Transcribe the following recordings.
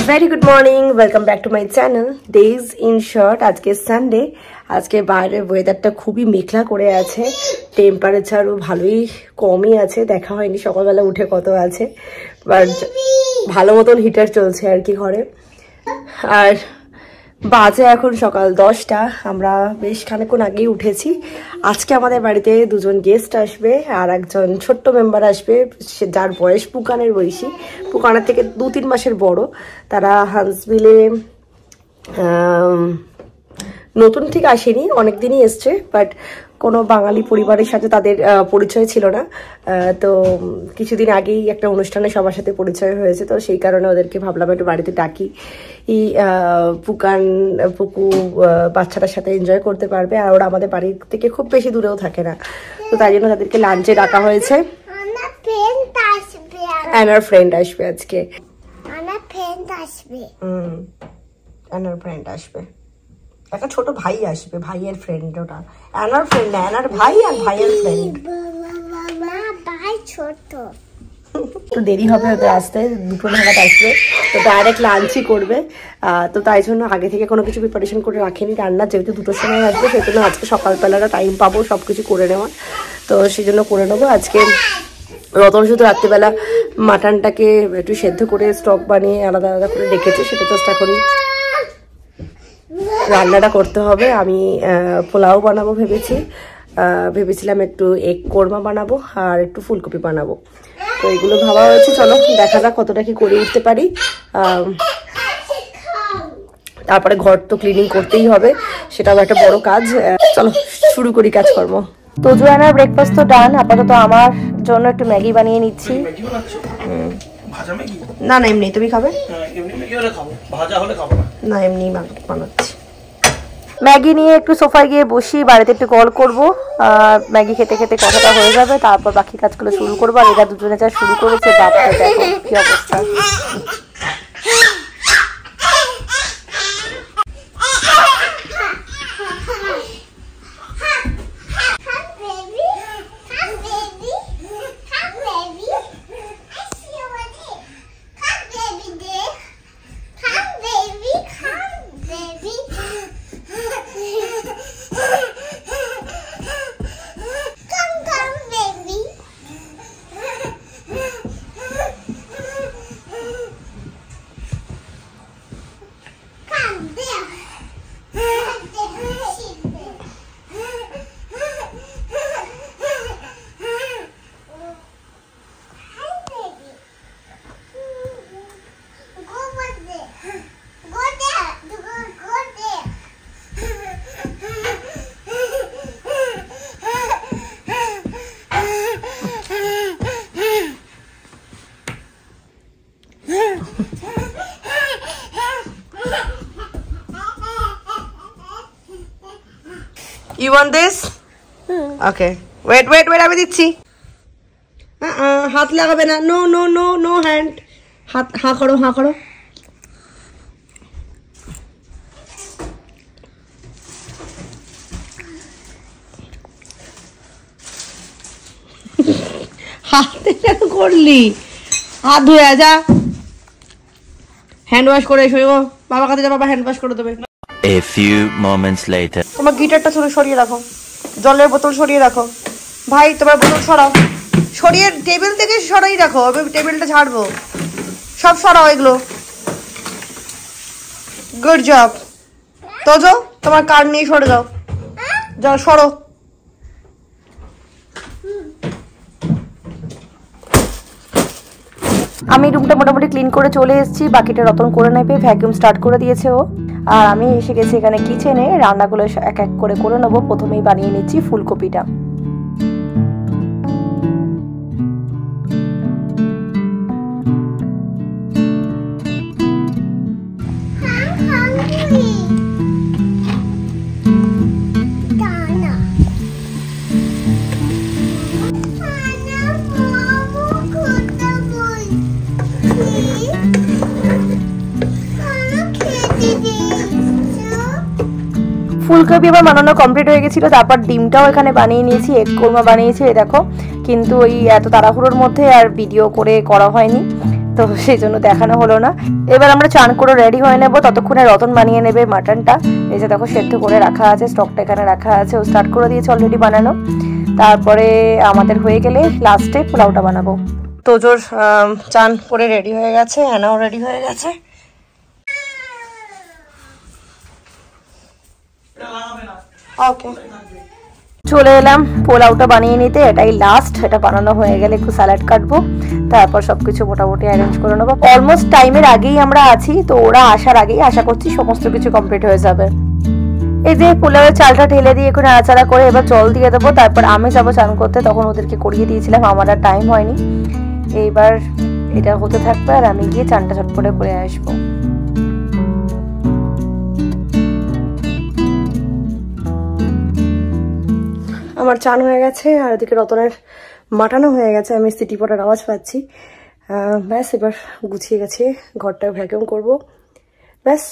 Very good morning welcome back to my channel days in short. आज के Sunday आज के बाहर वेदारটা খুবই মেঘলা করে আছে, টেম্পারেচারও ভালোই কমই আছে, দেখা হয়নি সকালবেলা উঠে কত আছে, বাট ভালো মতন হিটার চলছে আর কি ঘরে। আর বাজে এখন সকাল 10টা, আমরা বেশ খানিকক্ষণ আগেই উঠেছি। আজকে আমাদের বাড়িতে দুজন গেস্ট আসবে আর একজন ছোট্ট মেম্বার আসবে, যার বয়স পুকানের বয়সী, পুকানের থেকে 2-3 মাসের বড়। তারা হান্সভিলে নতুন ঠিক আসেনি, অনেকদিনই এসছে, বাট কোনো বাঙালি পরিবারের সাথে তাদের পরিচয় ছিল না। তো কিছুদিন আগেই একটা অনুষ্ঠানে সবার সাথে পরিচয় হয়েছে, তো সেই কারণে ওদেরকে ভাবলাম একটু বাড়িতে ডাকি। পুকু বাচ্চাটার সাথে এনজয় করতে পারবে, আর ওরা আমাদের বাড়ি থেকে খুব বেশি দূরেও থাকে না, তো তাই জন্য তাদেরকে লাঞ্চে ডাকা হয়েছে। অ্যানার ফ্রেন্ড আসবে আজকে, অ্যানার ফ্রেন্ড আসবে, একটা ছোট ভাই আসবে, ভাইয়ের ফ্রেন্ড। ওটা অ্যানার ফ্রেন্ড না, অ্যানার ভাই আর ভাইয়ের ফ্রেন্ড। একটু দেরি হবে ওদের আসতে, 2টো নাগাদ আসবে, তো ডাইরেক্ট লাঞ্চই করবে। তো তাই জন্য আগে থেকে কোনো কিছু প্রিপারেশন করে রাখিনি রান্না, যেহেতু 2টোর সময় আসবে, সেই জন্য আজকে সকালবেলাটা টাইম পাবো সব কিছু করে নেওয়ার, তো সেই জন্য করে নেবো। আজকে রতন শুধু রাত্রিবেলা মাটনটাকে একটু সেদ্ধ করে স্টক বানিয়ে আলাদা আলাদা করে রেখেছে, সেটা জাস্ট এখন রান্নাটা করতে হবে। আমি পোলাও বানাবো ভেবেছিলাম একটু এগ কোরমা বানাবো আর একটু ফুলকপি বানাবো, তো এগুলো ভাবা হয়েছে। চলো দেখা যাক কতটা কি করে উঠতে পারি। তারপরে ঘর তো ক্লিনিং করতেই হবে, সেটাও একটা বড় কাজ। চলো শুরু করি কাজকর্ম। তো জোয়ানার ব্রেকফাস্ট তো ডান, আপাতত আমার জন্য একটু ম্যাগি বানিয়ে নিচ্ছি। না না এমনি, তুমি খাবে? না এমনি বানাচ্ছি। ম্যাগি নিয়ে একটু সোফায় গিয়ে বসি, বাড়িতে একটু কল করবো, ম্যাগি খেতে খেতে কথাটা হয়ে যাবে, তারপর বাকি কাজগুলো শুরু করবো। আর এরা দুজনে যা শুরু করেছে, বাপটা দেখো কি অবস্থা। You want this? Okay. Wait. আমি দিচ্ছি। হাত লাগাবে না। No hand. হাঁ করো। হাতে কেন করলি? হাত ধুয়ে যা, হ্যান্ড ওয়াশ করে এসো। বাবার কাছে যা, বাবা হ্যান্ড ওয়াশ করে দেবে। A few moments later. তোমার গিটারটা সরিয়ে রাখো, জলের বোতল সরিয়ে রাখো। ভাই তোমার বোতল সরাও, সরিয়ে টেবিল থেকে সরাই রাখো, আমি টেবিলটা ঝাড়বো। সব সরাও এগুলো। Good job. তোজো তোমার কার্ড নিয়ে সরে যাও সরো। আমি রুমটা মোটামুটি ক্লিন করে চলে এসেছি, বাকিটা রতন করে নেবে, ভ্যাকুয়াম স্টার্ট করে দিয়েছে ও। আর আমি এসে গেছি এখানে কিচেনে, রান্নাগুলো এক এক করে নেবো। প্রথমেই বানিয়ে নিচ্ছি ফুলকপিটা। ফুলকপি আবার বানানো কমপ্লিট হয়ে গেছিল, তারপর ডিমটাও এখানে বানিয়ে নিয়েছি, এগ কোরমা বানিয়েছি। এই দেখো, কিন্তু ওই এত তাড়াহুড়োর মধ্যে আর ভিডিও করা হয়নি। তো সেই জন্য দেখানো হলো না। এবার আমরা চান করে রেডি হয়ে নেবো, ততক্ষণে রতন বানিয়ে নেবে মাটনটা। এই যে দেখো সেদ্ধ করে রাখা আছে, স্টকটা এখানে রাখা আছে, ও স্টার্ট করে দিয়েছে অলরেডি বানানো। তারপরে আমাদের হয়ে গেলে লাস্টে পোলাওটা বানাবো। তোজোর চান করে রেডি হয়ে গেছে, অ্যানাও রেডি হয়ে গেছে। ওকে, চলে এলাম পোলাওটা বানিয়ে নিতে। এটাই লাস্ট, এটা বানানো হয়ে গেলে একটু স্যালাড কাটবো, তারপর সবকিছু মোটামুটি অ্যারেঞ্জ করে নেবো। অলমোস্ট টাইমের আগেই আমরা আছি, তো ওরা আসার আগেই আশা করছি সমস্ত কিছু কমপ্লিট হয়ে যাবে। এই যে পোলাওয়ের চালটা ঢেলে দিয়ে একটু নাড়াচাড়া করে এবার জল দিয়ে দেবো, তারপর আমি যাবো চান করতে। তখন ওদেরকে করিয়ে দিয়েছিলাম, আমার আর টাইম হয়নি। এইবার এটা হতে থাকবে আর আমি গিয়ে চানটা চটপটে করে আসবো। আমার চান হয়ে গেছে আর ওদিকে রতনের মাটানো হয়ে গেছে। আমি সিটি পটার আওয়াজ পাচ্ছি। ব্যাস এবার গুছিয়ে গেছে, ঘরটা ভ্যাকুয়াম করবো। ব্যাস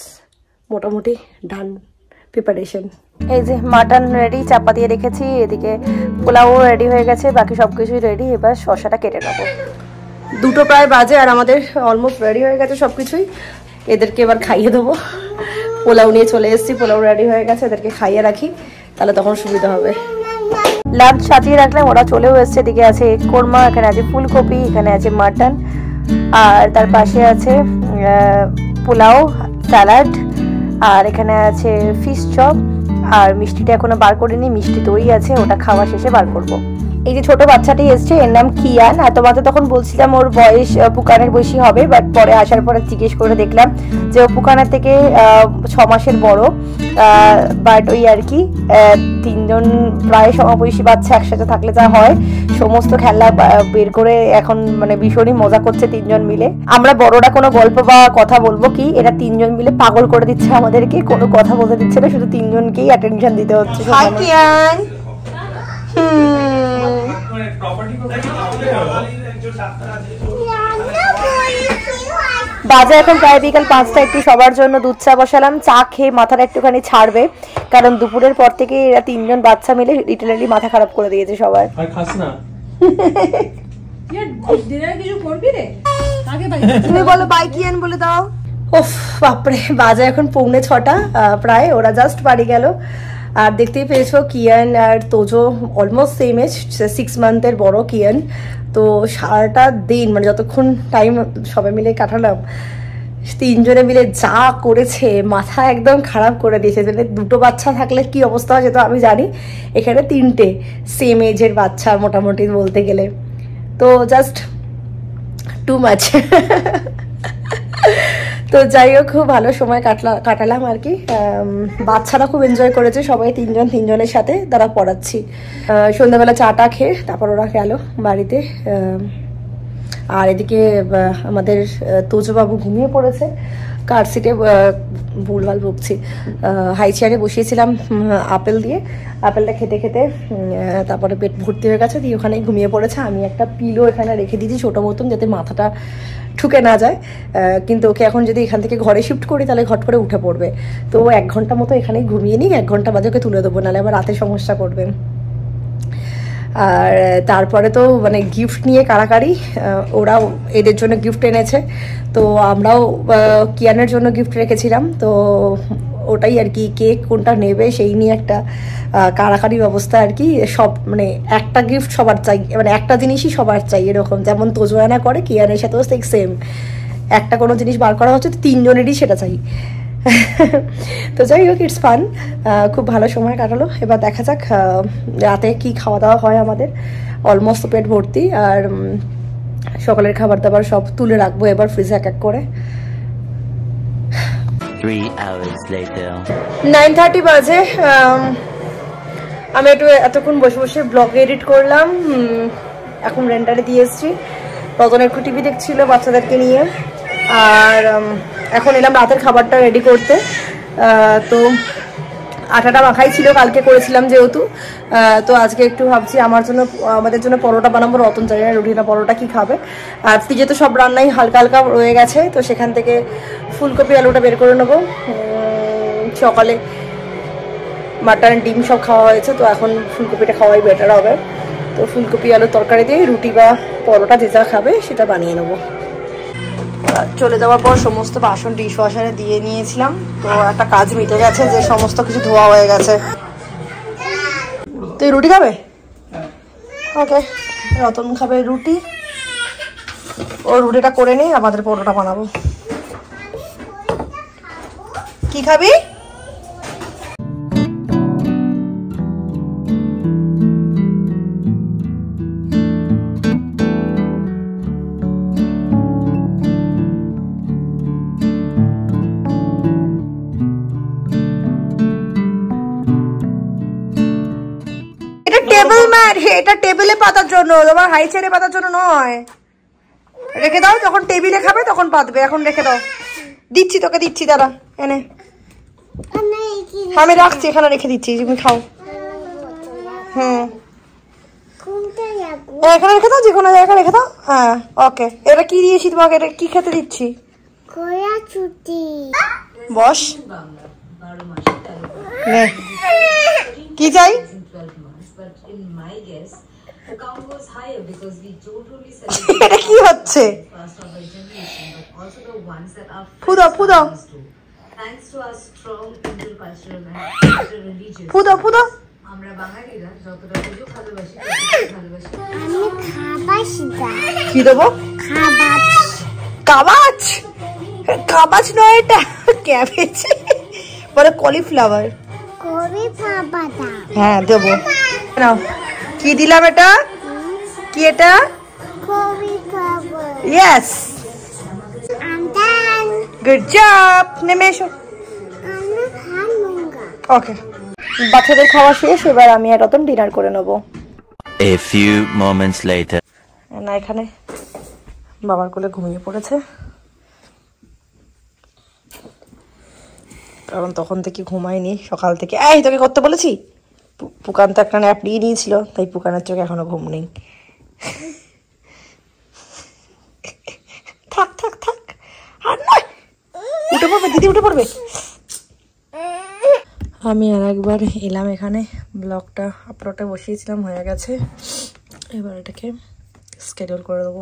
মোটামুটি ডান প্রিপারেশন। এই যে মাটন রেডি, চাপা দিয়ে রেখেছি। এদিকে পোলাও রেডি হয়ে গেছে, বাকি সব কিছুই রেডি। এবার শসাটা কেটে নেবো। 2টো প্রায় বাজে আর আমাদের অলমোস্ট রেডি হয়ে গেছে সব কিছুই। এদেরকে এবার খাইয়ে দেবো। পোলাও নিয়ে চলে এসেছি, পোলাও রেডি হয়ে গেছে, এদেরকে খাইয়ে রাখি, তাহলে তখন সুবিধা হবে। লাঞ্চ সাজিয়ে রাখলাম, ওরা চলেও এসছে। এদিকে আছে এগ কোরমা, এখানে আছে ফুলকপি, এখানে আছে মাটন, আর তার পাশে আছে পোলাও, স্যালাড, আর এখানে আছে ফিশ চপ। আর মিষ্টিটা এখনো বার করিনি, মিষ্টি দই আছে, ওটা খাওয়া শেষে বার করব। এই যে ছোট বাচ্চাটি এসছে, এর নাম কিয়ান। আর তোমাকে তখন বলছিলাম ওর বয়স পুকানের বয়সী হবে, বাট পরে আসার পরে জিজ্ঞেস করে দেখলাম যে ও পুকানের থেকে 6 মাসের বড়। বাট ওই আর কি 3জন প্রায় সমবয়সী বাচ্চা একসাথে থাকলে যা হয়, সমস্ত খেলা বের করে এখন মানে ভীষণই মজা করছে 3জন মিলে। আমরা বড়রা কোনো গল্প বা কথা বলবো কি, এরা 3জন মিলে পাগল করে দিচ্ছে আমাদেরকে, কোনো কথা বলতে দিচ্ছে না, শুধু 3জনকেই অ্যাটেনশন দিতে হচ্ছে। বাজে এখন প্রায় বিকাল 5টা। একটু সবার জন্য দুধ চা বসালাম, চা খেয়ে মাথাটা একটুখানি ছাড়বে, কারণ দুপুরের পর থেকে এরা 3জন বাচ্চা মিলে লিটারালি মাথা খারাপ করে দিয়েছে সবার। তুমি বলো বাই কিয়ান বলে দাও। ওফ বাপরে, বাজে এখন 6:45 প্রায়, ওরা জাস্ট বাড়ি গেল। আর দেখতেই পেয়েছো কিয়ান আর তোজো অলমোস্ট সেম এজ, 6 মান্থের বড় কিয়ান। তো সারাটা দিন মানে যতক্ষণ টাইম সবাই মিলে কাটালাম, 3জনে মিলে যা করেছে, মাথা একদম খারাপ করে দিয়েছে। মানে 2টো বাচ্চা থাকলে কি অবস্থা হয় যেটা আমি জানি, এখানে 3টে সেম এজের বাচ্চা মোটামুটি বলতে গেলে। তো জাস্ট টু মাচ। তো যাই হোক, খুব ভালো সময় কাটালাম আর কি। বাচ্চারা খুব এনজয় করেছে, সবাই 3জনের সাথে তারা পড়াচ্ছি। সন্ধ্যাবেলা চাটা খেয়ে তারপর ওরা গেল বাড়িতে। আর এদিকে আমাদের তোজবাবু ঘুমিয়ে পড়েছে কার সিটে, ভুলভাল বকছি, হাই চেয়ারে বসিয়েছিলাম আপেল দিয়ে। আপেলটা খেতে খেতে তারপরে পেট ভর্তি হয়ে গেছে, দিয়ে ওখানেই ঘুমিয়ে পড়েছে। আমি একটা পিলো এখানে রেখে দিয়েছি ছোটো মতন, যাতে মাথাটা ঠুকে না যায়। কিন্তু ওকে এখন যদি এখান থেকে ঘরে শিফট করি তাহলে ঘট করে উঠে পড়বে। তো 1 ঘন্টা মতো এখানেই ঘুমিয়ে নিই, 1 ঘন্টা বাদে ওকে তুলে দেবো, নাহলে আবার রাতে সমস্যা করবে। আর তারপরে তো মানে গিফট নিয়ে কাড়াকাড়ি, ওরাও এদের জন্য গিফট এনেছে, তো আমরাও কিয়ানের জন্য গিফট রেখেছিলাম। তো ওটাই আর কি, কেক কোনটা নেবে সেই নিয়ে একটা কাড়াকাড়ি ব্যবস্থা আর কি। সব মানে একটা গিফট সবার চাই, মানে একটা জিনিসই সবার চাই এরকম, যেমন তোজোয়ানা করে কিয়ানের সাথেও সেম। একটা কোনো জিনিস বার করা হচ্ছে তো 3জনেরই সেটা চাই। তো যাই হোক, ইটস ফান, খুব ভালো সময় কাটালো। এবার দেখা যাক রাতে কি খাওয়া দাওয়া হয় আমাদের। অলমোস্ট পেট ভর্তি, আর সকালের খাবার দাবার সব তুলে রাখবো এবার ফ্রিজে এক এক করে। 3 hours later. 9:30 বাজে। আমি একটু এতক্ষণ বসে বসে ব্লগ এডিট করলাম, এখন রেন্টারে দিয়ে এসেছি। রতন একটু টিভি দেখছিল বাচ্চাদেরকে নিয়ে। আর এখন এলাম রাতের খাবারটা রেডি করতে। তো আটাটা মাখাই ছিল, কালকে করেছিলাম যেহেতু, তো আজকে একটু ভাবছি আমাদের জন্য পরোটা বানাবো। রতন জানি না রুটি না পরোটা কি খাবে। আর ফ্রিজে তো সব রান্নাই হালকা হালকা রয়ে গেছে, তো সেখান থেকে ফুলকপি আলুটা বের করে নেবো। সকালে মাটন ডিম সব খাওয়া হয়েছে, তো এখন ফুলকপিটা খাওয়াই বেটার হবে। তো ফুলকপি আলুর তরকারি দিয়ে রুটি বা পরোটা যে যা খাবে সেটা বানিয়ে নেবো। চলে যাওয়ার পর সমস্ত বাসন ডিশ ওয়াশারে দিয়ে নিয়েছিলাম, তো একটা কাজ মিটে গেছে যে সমস্ত কিছু ধোয়া হয়ে গেছে। তুই রুটি খাবে? ওকে, রতন খাবে রুটি, ও রুটিটা করে নিই, আমাদের পরোটা বানাবো। কি খাবি? টেবিল ম্যাট, এটা টেবিলে পাতার জন্য, তোমার হাই চেয়ারে পাতার জন্য নয়। রেখে দাও, যখন টেবিলে খাবে তখন পাতবে, এখন রেখে দাও। দিচ্ছি তোকে, দিচ্ছি, দাঁড়া এনে আমি রাখছি, এখানে রেখে দিচ্ছি, তুমি খাও। এখানে রেখে দাও, যে কোনো জায়গায় রেখে দাও। হ্যাঁ ওকে। এটা কি দিয়েছি তোমাকে? এটা কি খেতে দিচ্ছি? বস, কি চাই? এটা কি হচ্ছে? ফুদো ফুদো ফুদো ফুদো। কি দেবো? কাবাচ? কাবাচ নয় এটা, ক্যাবেজ, বলে কলিফ্লাওয়ার। হ্যাঁ দেবো। নাও, কি দিলাম এটা? কি এটা? Yes, good job. নেমে এসো। ওকে, বাচ্চাদের খাওয়া শেষ, এবার আমি আর রতন ডিনার করে নেবো। A few moments later. না, এখানে বাবার কোলে ঘুমিয়ে পড়েছে, কারণ তখন থেকে ঘুমায়নি, সকাল থেকে। এই তোকে করতে বলেছি, পুকান তো একটা ন্যাপ নিয়ে নিয়েছিল, তাই পুকানের চোখে এখনো ঘুম নেই। থাক থাক থাক, আর নয়, উঠে পড়বে দিদি, উঠে পড়বে। আমি আর একবার এলাম এখানে, ব্লগটা আপলোডে বসিয়েছিলাম, হয়ে গেছে, এবার এটাকে স্কেডিউল করে দেবো।